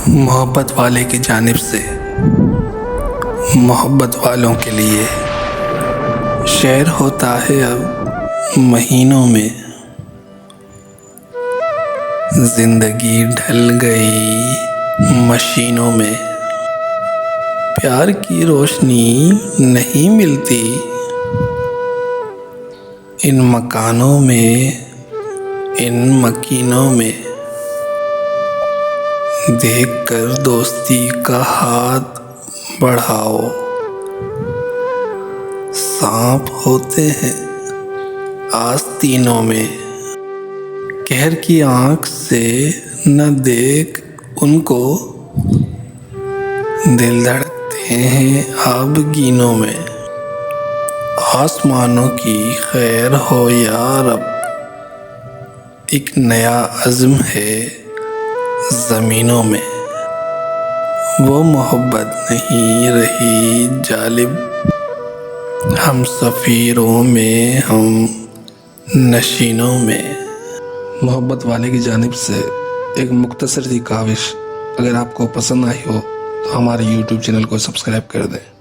मोहब्बत वाले की जानिब से मोहब्बत वालों के लिए शेर होता है अब महीनों में। जिंदगी ढल गई मशीनों में, प्यार की रोशनी नहीं मिलती इन मकानों में, इन मकीनों में। देखकर दोस्ती का हाथ बढ़ाओ, सांप होते हैं आस्तीनों में। कहर की आँख से न देख उनको, दिल धड़कते हैं आबगीनों में। आसमानों की खैर हो या रब, एक नया अज़्म है ज़मीनों में। वो मोहब्बत नहीं रही जालिब, हम सफ़ीरों में, हम नशीनों में। मोहब्बत वाले की जानिब से एक मुख्तसर सी काविश अगर आपको पसंद आई हो तो हमारे YouTube चैनल को सब्सक्राइब कर दें।